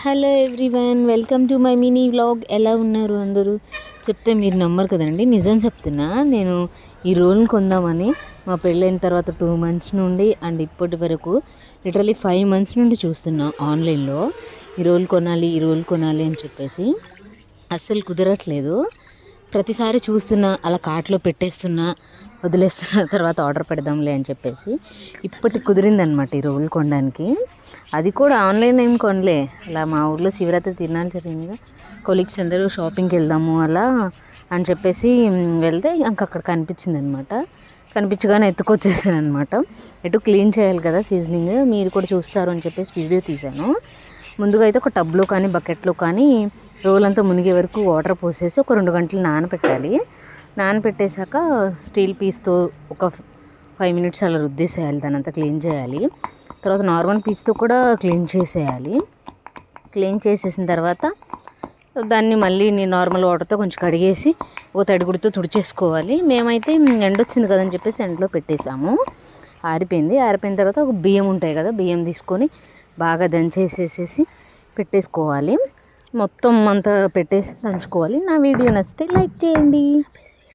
Hello everyone, welcome to my mini vlog. ఎలా ఉన్నారు అందరూ? చెప్తే మీరు నమ్మరు కదండి, నిజం చెప్తున్నా. నేను ఈ రోల్ని కొందామని మా పెళ్ళైన తర్వాత 2 months నుండి అండ్ ఇప్పటి వరకు లిటరలీ 5 months నుండి చూస్తున్నా ఆన్లైన్లో. ఈ రోల్ కొనాలి అని చెప్పేసి అస్సలు కుదరట్లేదు. ప్రతిసారి చూస్తున్నా, అలా కార్ట్లో పెట్టేస్తున్నా, వదిలేస్తున్నా, తర్వాత ఆర్డర్ పెడదాంలే అని చెప్పేసి ఇప్పటికి కుదిరిందనమాట ఈ రోల్ కొనడానికి. అది కూడా ఆన్లైన్ ఏం కొనలే, అలా మా ఊర్లో శివరాత్రి తిరణాలు జరిగిందిగా, కొలీగ్స్ అందరూ షాపింగ్కి వెళ్దాము అలా అని చెప్పేసి వెళ్తే ఇంక అక్కడ కనిపించింది అనమాట. కనిపించగానే ఎత్తుకొచ్చేసాను అనమాట. ఎటు క్లీన్ చేయాలి కదా సీజనింగ్, మీరు కూడా చూస్తారు అని చెప్పేసి వీడియో తీశాను. ముందుగా అయితే ఒక టబ్లో కానీ బకెట్లో కానీ రోల్ అంతా మునిగే వరకు వాటర్ పోసేసి ఒక 2 గంటలు నానబెట్టాలి. నానబెట్టేశాక స్టీల్ పీస్తో ఒక 5 minutes అలా రుద్దేసేయాలి, దానంతా క్లీన్ చేయాలి. తర్వాత నార్మల్ పీస్తో కూడా క్లీన్ చేసేయాలి. క్లీన్ చేసేసిన తర్వాత దాన్ని మళ్ళీ నార్మల్ వాటర్తో కొంచెం కడిగేసి ఒక తడిగుడితో తుడిచేసుకోవాలి. మేమైతే ఎండ వచ్చింది కదని చెప్పేసి ఎండలో పెట్టేసాము. ఆరిపోయిన తర్వాత ఒక బియ్యం ఉంటాయి కదా, బియ్యం తీసుకొని బాగా దంచేసేసి పెట్టేసుకోవాలి. మొత్తం అంతా పెట్టేసి దంచుకోవాలి. నా వీడియో నచ్చితే లైక్ చేయండి.